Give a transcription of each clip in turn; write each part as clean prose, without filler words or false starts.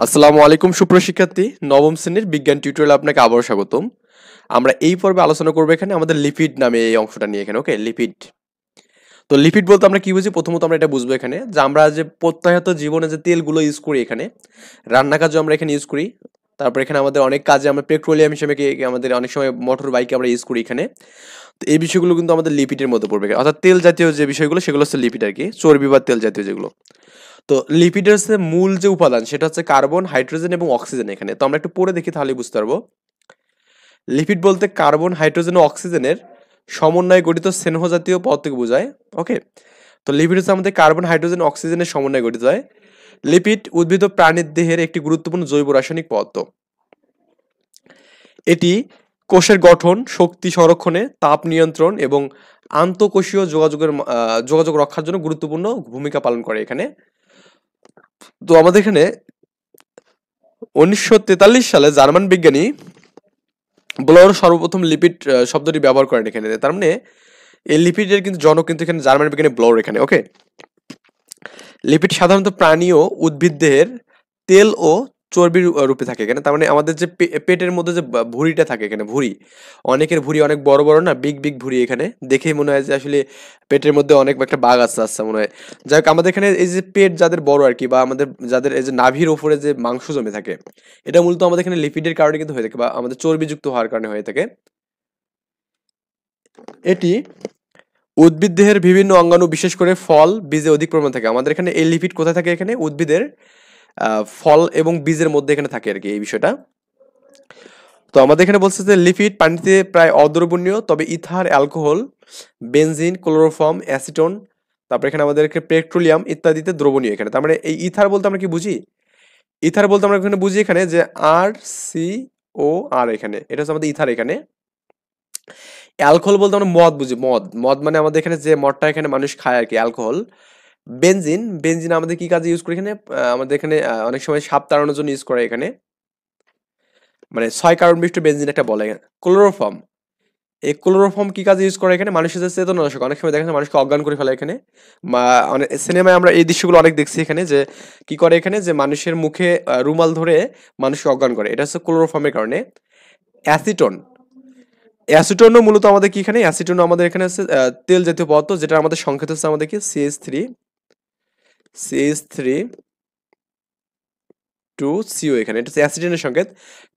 আসসালামু আলাইকুম সুপ্রশিক্ষার্থী নবম শ্রেণীর বিজ্ঞান টিউটোরিয়ালে আপনাকে আবারও স্বাগতম। আমরা এই পর্বে আলোচনা করব এখানে আমাদের লিপিড নামে এই অংশটা নিয়ে এখানে ওকে লিপিড। তো লিপিড বলতে আমরা কি বুঝি প্রথমত আমরা এটা বুঝবো এখানে যে আমরা যে প্রত্যয়ত জীবনে যে তেলগুলো ইউজ করি এখানে রান্না কাজে আমরা এখানে ইউজ করি। তারপর এখানে আমাদের অনেক কাজে আমরা পেট্রোলিয়াম হিসেবে আমাদের অনেক সময় মোটর বাইকে আমরা ইউজ করি এখানে। তো এই বিষয়গুলো কিন্তু আমাদের লিপিডের মধ্যে পড়বে অর্থাৎ তেল জাতীয় যে বিষয়গুলো সেগুলো হচ্ছে লিপিড আর কি, চর্বি বা তেল জাতীয় যেগুলো। তো লিপিডের যে মূল যে উপাদান সেটা হচ্ছে কার্বন, হাইড্রোজেন এবং অক্সিজেন এখানে। তো আমরা একটু পড়ে দেখি তাহলে বুঝতে পারবো। লিপিড বলতে কার্বন, হাইড্রোজেন ও অক্সিজেনের সমন্বয়ে গঠিত স্নেহ জাতীয় পদার্থকে বোঝায়। ওকে, তো লিপিড হচ্ছে আমাদের কার্বন, হাইড্রোজেন, অক্সিজেনের সমন্বয়ে গঠিত হয়। লিপিড উদ্ভিদ ও প্রাণীর দেহের একটি গুরুত্বপূর্ণ জৈব রাসায়নিক পদার্থ। এটি কোষের গঠন, শক্তি সংরক্ষণে, তাপ নিয়ন্ত্রণ এবং আন্তঃকোষীয় যোগাযোগ রক্ষার জন্য গুরুত্বপূর্ণ ভূমিকা পালন করে এখানে। তো আমাদের এখানে 1943 সালে জার্মান বিজ্ঞানী ব্লোর সর্বপ্রথম লিপিড শব্দটি ব্যবহার করেন এখানে। তার মানে এই লিপিডের কিন্তু জনক কিন্তু এখানে জার্মান বিজ্ঞানী ব্লোর এখানে। ওকে, লিপিড সাধারণত প্রাণী ও উদ্ভিদ দেহের তেল ও চর্বির রূপে থাকে এখানে। তার মানে আমাদের যে পেটের মধ্যে যে ভুঁড়িটা থাকে এখানে, ভুঁড়ি, অনেকের ভুঁড়ি অনেক বড় বড় না, বিগ বিগ ভুঁড়ি এখানে দেখেই মনে হয় যে আসলে পেটের মধ্যে অনেক একটা বাঘ আছে আচ্ছা মনে হয়। যাই হোক, আমাদের এখানে এই যে পেট যাদের বড় আর কি, বা আমাদের যাদের এই যে নাভির ওপরে যে মাংস জমে থাকে, এটা মূলত আমাদের এখানে লিপিডের কারণে কিন্তু হয়ে থাকে, বা আমাদের চর্বিযুক্ত হওয়ার কারণে হয়ে থাকে। এটি উদ্ভিদ দেহের বিভিন্ন অঙ্গাণু বিশেষ করে ফল, বীজে অধিক পরিমাণে থাকে। আমাদের এখানে এই লিপিড কোথায় থাকে এখানে? উদ্ভিদের ফল এবং বীজের মধ্যে এখানে থাকে আর কি এই বিষয়টা। তো আমাদের এখানে বলছে যে লিপিড পানিতে প্রায় অদ্রবণীয়, তবে ether, alcohol, benzene, chloroform, acetone, তারপর এখানে আমাদের পেট্রোলিয়াম ইত্যাদিতে দ্রবণীয় এখানে। তার মানে এই ইথার বলতে আমরা কি বুঝি? ইথার বলতে আমরা এখানে বুঝি এখানে যে আর সি ও আর, এখানে এটা হচ্ছে আমাদের ইথার এখানে। অ্যালকোহল বলতে আমরা মদ বুঝি, মদ মদ মানে আমাদের এখানে যে মদটা এখানে মানুষ খায় আর কি, অ্যালকোহল। বেনজিন, বেনজিন আমাদের কি কাজে ইউজ করি এখানে? আমাদের এখানে অনেক সময় সাপ তাড়ানোর জন্য ইউজ করে এখানে, মানে 6 কার্বন বিশিষ্ট বেনজিন একটা বলে। ক্লোরোফর্ম, এই ক্লোরোফর্ম কি কাজে ইউজ করে এখানে? মানুষের যে চেতনানাশক, অনেক সময় দেখা যায় মানুষকে অজ্ঞান করে ফেলে এখানে। অনেক সিনেমায় আমরা এই দৃশ্যগুলো অনেক দেখছি এখানে, যে কি করে এখানে, যে মানুষের মুখে রুমাল ধরে মানুষকে অজ্ঞান করে, এটা হচ্ছে ক্লোরোফর্মের কারণে। অ্যাসিটন, অ্যাসিটনও মূলত আমাদের কি এখানে? অ্যাসিটন আমাদের এখানে হচ্ছে তেল জাতীয় পদার্থ, যেটা আমাদের সংকেত হচ্ছে আমাদের কি CH3 টু সিও এখানে, এটা হচ্ছে অ্যাসিটনের সংকেত।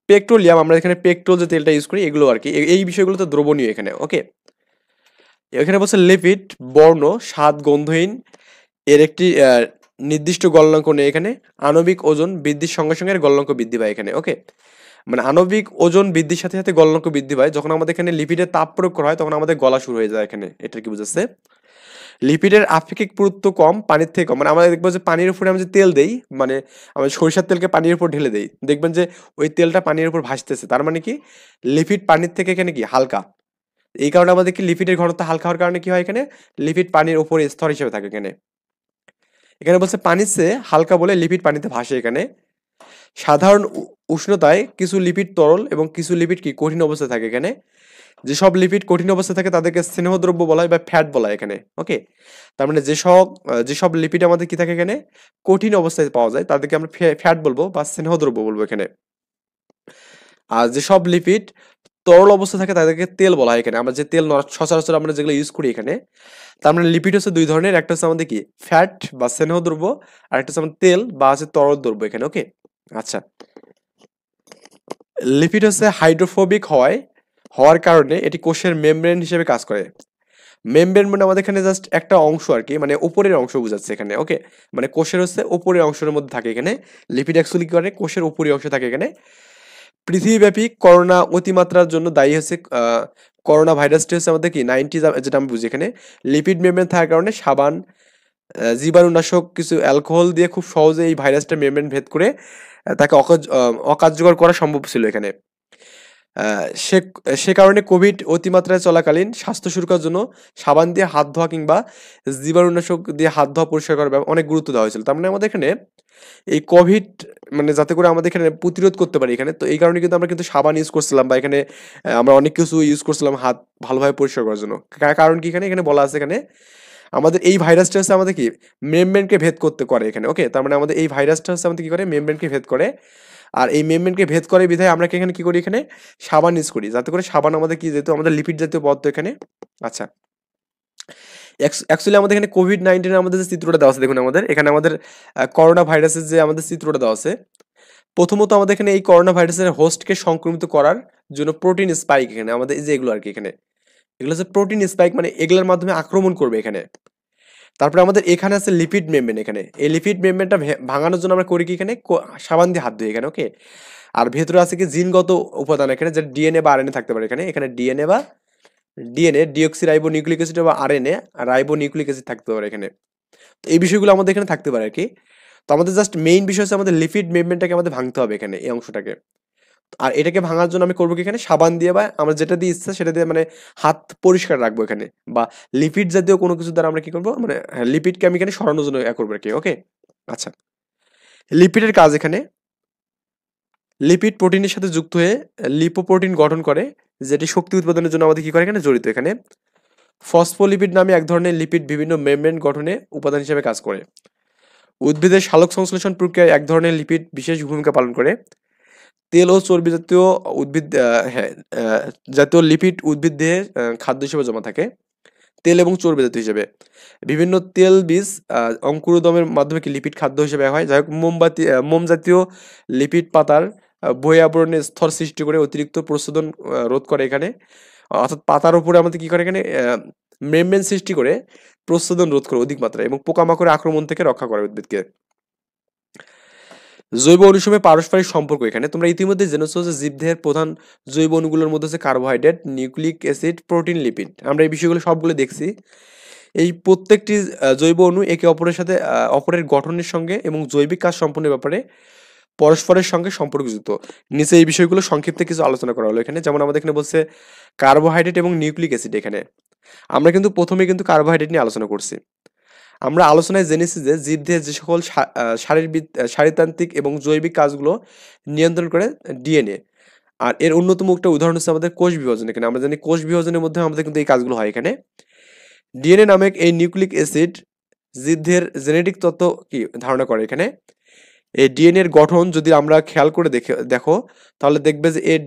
পেট্রোলিয়াম, আমরা এখানে পেট্রোল যে তেলটা ইউজ করি এগুলো আর কি, এই বিষয়গুলো তো দ্রবণীয় এখানে। ওকে, এখানে বলছে লিপিড বর্ণ, স্বাদ, গন্ধহীন, এর একটি নির্দিষ্ট গলনাঙ্ক নেই এখানে। আণবিক ওজন বৃদ্ধির সঙ্গে সঙ্গে এর গলনাঙ্ক বৃদ্ধি পায় এখানে। ওকে, মানে আণবিক ওজন বৃদ্ধির সাথে সাথে গলনাঙ্ক বৃদ্ধি পায়। যখন আমাদের এখানে লিপিডের তাপ প্রয়োগ করা হয় তখন আমাদের গলা শুরু হয়ে যায় এখানে, এটা কি বুঝাচ্ছে? লিপিডের আপেক্ষিক পুরুত্ব কম, পানির থেকে কম। মানে আমরা দেখবো যে পানির উপরে আমরা যে তেল দেই, মানে আমরা সরিষার তেলকে পানির উপর ঢেলে দেই, দেখবেন যে ওই তেলটা পানির উপর ভাসতেছে। তার মানে কি লিপিড পানির থেকে এখানে কি হালকা। এই কারণে আমাদের কি লিপিডের ঘনত্ব হালকা হওয়ার কারণে কি হয় এখানে? লিপিড পানির উপরে স্তর হিসেবে থাকে এখানে। এখানে বলছে পানির চেয়ে হালকা বলে লিপিড পানিতে ভাসে এখানে। সাধারণ উষ্ণতায় কিছু লিপিড তরল এবং কিছু লিপিড কি কঠিন অবস্থায় থাকে এখানে। যেসব লিপিড কঠিন অবস্থায় থাকে তাদেরকে স্নেহদ্রব্য বলা হয় বা ফ্যাট বলা হয় এখানে। ওকে, তার মানে যেসব লিপিড আমাদের কি থাকে এখানে কঠিন অবস্থায় পাওয়া যায় তাদেরকে আমরা ফ্যাট বলবো বা স্নেহদ্রব্য বলবো এখানে। আর যেসব লিপিড তরল অবস্থা থাকে তাদেরকে তেল বলা হয় এখানে। আমরা যে তেল সচরাচর আমরা যেগুলো ইউজ করি এখানে, তার মানে লিপিড হচ্ছে দুই ধরনের, একটা হচ্ছে আমাদের কি ফ্যাট বা স্নেহদ্রব্য, আর একটা হচ্ছে আমাদের তেল বা হচ্ছে তরল দ্রব্য এখানে। ওকে, আচ্ছা, লিপিড হচ্ছে হাইড্রোফোবিক হওয়ার কারণে এটি কোষের মেমব্রেন হিসেবে কাজ করে। মেমব্রেন মানে আমাদের এখানে জাস্ট একটা অংশ আর কি, মানে উপরের অংশ বোঝাচ্ছে এখানে। ওকে, মানে কোষের হচ্ছে উপরের অংশের মধ্যে থাকে এখানে। লিপিড অ্যাকচুয়ালি কি করে? কোষের উপরের অংশ থাকে এখানে। পৃথিবীব্যাপী করোনা অতিমাত্রার জন্য দায়ী হচ্ছে করোনা ভাইরাসটি হচ্ছে আমাদের কি 90, যেটা আমি বুঝি এখানে। লিপিড মেমব্রেন থাকার কারণে সাবান, জীবাণুনাশক, কিছু অ্যালকোহল দিয়ে খুব সহজে এই ভাইরাসটা মেমব্রেন ভেদ করে তাকে অকার্যকর করা সম্ভব ছিল এখানে। সে সে কারণে কোভিড অতিমাত্রায় চলাকালীন স্বাস্থ্য সুরক্ষার জন্য সাবান দিয়ে হাত ধোয়া কিংবা জীবাণুনাশক দিয়ে হাত ধোয়া পরিষ্কার করার অনেক গুরুত্ব দেওয়া হয়েছিল। তার মানে আমাদের এখানে এই কোভিড, মানে যাতে করে আমাদের এখানে প্রতিরোধ করতে পারি এখানে, তো এই কারণে কিন্তু আমরা কিন্তু সাবান ইউজ করছিলাম, বা এখানে আমরা অনেক কিছু ইউজ করছিলাম হাত ভালোভাবে পরিষ্কার করার জন্য। কারণ কি এখানে বলা আছে এখানে আমাদের এই ভাইরাসটা হচ্ছে আমাদের কি মেমব্রেনকে ভেদ করতে করে এখানে, ওকে। তার মানে আমাদের এই ভাইরাসটা হচ্ছে আমাদের কি করে, মেমব্রেনকে ভেদ করে। আর এই মেমব্রেনকে ভেদ করে বিধায় আমরা এখানে কি করি, এখানে সাবান ইউজ করি, যাতে করে সাবান আমাদের কি, যেহেতু আমাদের লিপিড জাতীয় পদার্থ এখানে। আচ্ছা, অ্যাকচুয়ালি আমাদের এখানে কোভিড-19 আমাদের যে চিত্রটা দেওয়া আছে, দেখুন আমাদের এখানে আমাদের করোনা ভাইরাসের যে আমাদের চিত্রটা দেওয়া আছে। প্রথমত আমাদের এখানে এই করোনা ভাইরাসের হোস্টকে সংক্রমিত করার জন্য প্রোটিন স্পাইক, এখানে আমাদের এই যে এগুলো আর কি, এখানে এগুলো হচ্ছে প্রোটিন স্পাইক, মানে এগুলোর মাধ্যমে আক্রমণ করবে এখানে। তারপরে আমাদের এখানে আছে লিপিড মেমব্রেন, এখানে এই লিপিড মেমব্রেনটা ভাঙানোর জন্য আমরা করি কি, এখানে সাবান দিয়ে হাত ধুই এখানে, ওকে। আর ভেতরে আছে কি জিনগত উপাদান এখানে, যে ডিএনএ বা আরএনএ থাকতে পারে এখানে, এখানে DNA deoxy ribo nucleic acid বা আরএনএ রাইবো নিউক্লিক অ্যাসিড থাকতে পারে এখানে। তো এই বিষয়গুলো আমাদের এখানে থাকতে পারে আর কি। তো আমাদের জাস্ট মেইন বিষয় হচ্ছে আমাদের লিপিড মেমব্রেনটাকে আমাদের ভাঙতে হবে এখানে, এই অংশটাকে। আর এটাকে ভাঙার জন্য আমি করবো কি, এখানে সাবান দিয়ে বা আমরা যেটা দিয়ে ইচ্ছা সেটা দিয়ে মানে হাত পরিষ্কার রাখবো এখানে, বা লিপিড জাতীয় কোনো কিছু দ্বারা আমরা কি করবো, মানে লিপিডকে আমি এখানে সরানোর জন্য করবো আর কি, ওকে। আচ্ছা, লিপিডের কাজ এখানে, লিপিড প্রোটিনের সাথে যুক্ত হয়ে লিপোপ্রোটিন গঠন করে, যেটি শক্তি উৎপাদনের জন্য আমাদের কি করে এখানে জড়িত। এখানে ফসফোলিপিড নামে এক ধরনের লিপিড বিভিন্ন মেমব্রেন গঠনে উপাদান হিসেবে কাজ করে। উদ্ভিদের সালোক সংশ্লেষণ প্রক্রিয়ায় এক ধরনের লিপিড বিশেষ ভূমিকা পালন করে। তেল ও চর্বি জাতীয় উদ্ভিদ জাতীয় লিপিড উদ্ভিদ দেহে খাদ্য হিসেবে জমা থাকে, তেল এবং চর্বি জাতীয় হিসেবে। বিভিন্ন তেল বীজ অঙ্কুরোদমের মাধ্যমে কি লিপিড খাদ্য হিসেবে হয়। যাই হোক, মোম জাতীয় লিপিড পাতার বই আবরণের স্তর সৃষ্টি করে অতিরিক্ত প্রশোধন রোধ করে এখানে, অর্থাৎ পাতার উপরে আমাদের কি করে এখানে মেমব্রেন সৃষ্টি করে প্রশোধন রোধ করে অধিক মাত্রায়, এবং পোকামাকড়ের আক্রমণ থেকে রক্ষা করে উদ্ভিদকে। জৈব অনুসমূহের পারস্পরিক সম্পর্ক, এখানে তোমরা ইতিমধ্যে জেনেছো যে জীবদেহের প্রধান জৈব অণুগুলোর মধ্যে হচ্ছে carbohydrate, nucleic acid, protein, lipid. আমরা এই বিষয়গুলো সবগুলো দেখছি। এই প্রত্যেকটি জৈব অণু একে অপরের সাথে অপরের গঠনের সঙ্গে এবং জৈবিক কাজ সম্পন্নের ব্যাপারে পরস্পরের সঙ্গে সম্পর্কযুক্ত। নিচে এই বিষয়গুলো সংক্ষিপ্ত কিছু আলোচনা করা হলো এখানে। যেমন আমাদের এখানে বলছে কার্বোহাইড্রেট এবং নিউক্লিক অ্যাসিড। এখানে আমরা কিন্তু প্রথমে কিন্তু কার্বোহাইড্রেট নিয়ে আলোচনা করছি। আমরা আলোচনায় জেনেছি যে জীবদেহের যে সকল শারীরতান্ত্রিক এবং জৈবিক কাজগুলো নিয়ন্ত্রণ করে ডিএনএ। আর এর অন্যতম একটা উদাহরণ হচ্ছে আমাদের কোষ বিভাজন। এখানে আমরা জানি কোষ বিভাজনের মধ্যে আমাদের কিন্তু এই কাজগুলো হয় এখানে। ডিএনএ নামক এই নিউক্লিক অ্যাসিড জীবদেহের জেনেটিক তত্ত্ব কি ধারণা করে এখানে। এই ডিএনএ এর গঠন যদি আমরা খেয়াল করে দেখো, তাহলে দেখবে যে এর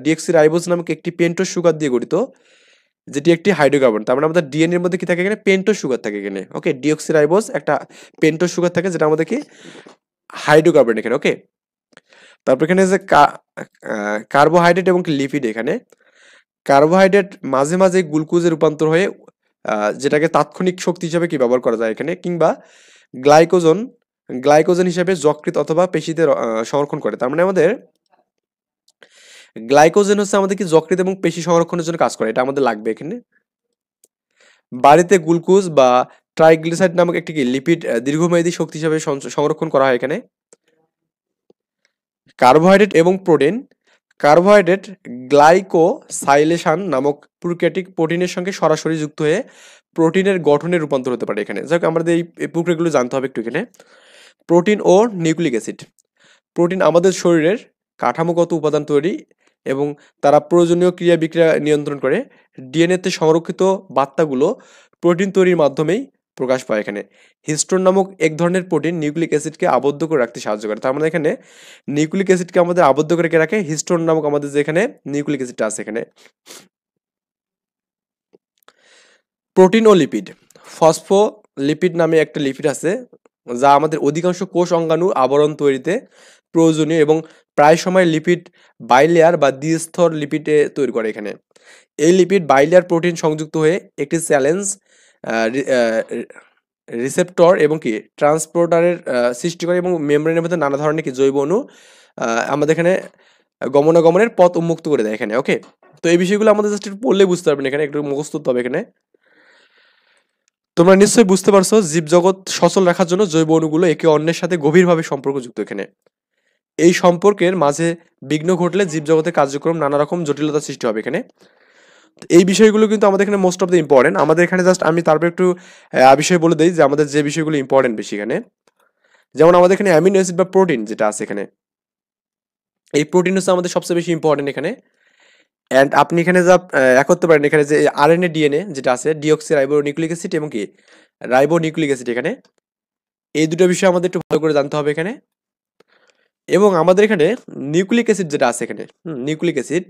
ডিঅক্সি রাইবোজ নামক একটি পেন্টোজ সুগার দিয়ে গঠিত, যেটি একটি হাইড্রোকার্বন। তার মানে আমাদের ডিএনএ এর মধ্যে কি থাকে এখানে, পেন্টোজ সুগার থাকে এখানে, ওকে। ডিঅক্সি রাইবোজ একটা পেন্টোজ সুগার থাকে, যেটা আমাদের কি হাইড্রোকার্বন এখানে, ওকে। তারপর এখানে যে কার্বোহাইড্রেট এবং লিপিড। এখানে কার্বোহাইড্রেট মাঝে মাঝে গ্লুকোজে রূপান্তর হয়ে যেটাকে তাৎক্ষণিক শক্তি হিসেবে কি ব্যবহার করা যায় এখানে, কিংবা গ্লাইকোজেন গ্লাইকোজেন হিসেবে যকৃৎ অথবা পেশিতে সংরক্ষণ করে। তার মানে আমাদের গ্লাইকোজেন হচ্ছে আমাদের কি যকৃৎ এবং পেশি সংরক্ষণের জন্য কাজ করে, এটা আমাদের লাগবে এখানে। বাড়িতে গ্লুকোজ বা ট্রাইগ্লিসাইড নামক একটি কি লিপিড দীর্ঘমেয়াদী শক্তি হিসেবে সংরক্ষণ করা হয় এখানে। কার্বোহাইড্রেট এবং প্রোটিন। কার্বোহাইড্রেট গ্লাইকোসাইলেশন নামক প্রক্রিয়াটি প্রোটিনের সঙ্গে সরাসরি যুক্ত হয়ে প্রোটিনের গঠনে রূপান্তর হতে পারে এখানে। যাই হোক, আমাদের এই প্রক্রিয়াগুলো জানতে হবে একটু এখানে। প্রোটিন ও নিউক্লিক অ্যাসিড। প্রোটিন আমাদের শরীরের কাঠামোগত উপাদান তৈরি এবং তারা প্রয়োজনীয় ক্রিয়া বিক্রিয়া নিয়ন্ত্রণ করে। ডিএনএতে সংরক্ষিত বার্তাগুলো প্রোটিন তৈরির মাধ্যমেই প্রকাশ পায় এখানে। হিস্টোন নামক এক ধরনের প্রোটিন নিউক্লিক অ্যাসিডকে আবদ্ধ করে রাখতে সাহায্য করে। তার মানে এখানে নিউক্লিক অ্যাসিডকে আমাদের আবদ্ধ করে কে রাখে, হিস্টোন নামক আমাদের যে এখানে নিউক্লিক অ্যাসিডটা আছে এখানে। প্রোটিন ও লিপিড। ফসফোলিপিড নামে একটা লিপিড আছে, যা আমাদের অধিকাংশ কোষ অঙ্গাণু আবরণ তৈরিতে প্রয়োজনীয় এবং প্রায় সময় লিপিড বাইলেয়ার বা দ্বিস্তর লিপিডে তৈরি করে এখানে। এই লিপিড বাইলেয়ার প্রোটিন সংযুক্ত হয়ে একটি চ্যালেঞ্জ রিসেপ্টর এবং কি ট্রান্সপোর্টারের সৃষ্টি করে, এবং মেমব্রেনের মধ্যে নানা ধরনের কি জৈব অণু আমাদের এখানে গমনাগমনের পথ উন্মুক্ত করে দেয় এখানে, ওকে। তো এই বিষয়গুলো আমাদের জাস্ট একটু পড়লে বুঝতে পারবেন এখানে, একটু মুখস্থ করতে হবে এখানে। তোমরা নিশ্চয়ই বুঝতে পারছো জীবজগৎ সচল রাখার জন্য জৈব অণুগুলো একে অন্যের সাথে গভীরভাবে সম্পর্কযুক্ত এখানে। এই সম্পর্কের মাঝে বিঘ্ন ঘটলে জীবজগতের কার্যক্রম নানা রকম জটিলতা সৃষ্টি হবে এখানে। এই বিষয়গুলো কিন্তু আমাদের এখানে মোস্ট অফ দ্য ইম্পর্টেন্ট। আমাদের এখানে জাস্ট আমি তারপর একটু বিষয় বলে দিই যে আমাদের যে বিষয়গুলো ইম্পর্টেন্ট বেশি এখানে। যেমন আমাদের এখানে অ্যামিনো অ্যাসিড বা প্রোটিন যেটা আছে এখানে, এই প্রোটিন হচ্ছে আমাদের সবচেয়ে বেশি ইম্পর্টেন্ট এখানে। অ্যান্ড আপনি এখানে যা এক করতে পারেন, এখানে যে আরএনএ ডিএনএ যেটা আছে, ডিঅক্সি রাইবো নিউক্লিক অ্যাসিড এবং কি রাইবো নিউক্লিক অ্যাসিড, এখানে এই দুটো বিষয় আমাদের একটু ভালো করে জানতে হবে এখানে। এবং আমাদের এখানে নিউক্লিক অ্যাসিড যেটা আছে এখানে, নিউক্লিক অ্যাসিড,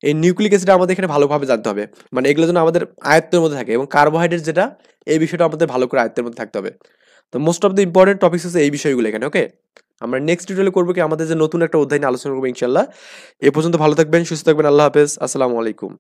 এই নিউক্লিক অ্যাসিড আমাদের এখানে ভালোভাবে জানতে হবে, মানে এগুলো যেন আমাদের আয়ত্তের মধ্যে থাকে, এবং কার্বোহাইড্রেট যেটা, এই বিষয়টা আমাদের ভালো করে আয়ত্তের মধ্যে থাকতে হবে। তো most of the important topics হচ্ছে এই বিষয়গুলো এখানে। ওকে, আমরা নেক্সট টিউটোরিয়ালে করবো কি আমাদের যে নতুন একটা অধ্যায় নিয়ে আলোচনা করবো ইনশাল্লাহ। এ পর্যন্ত ভালো থাকবেন, সুস্থ থাকবেন, আল্লাহ হাফেজ, আসসালামু আলাইকুম।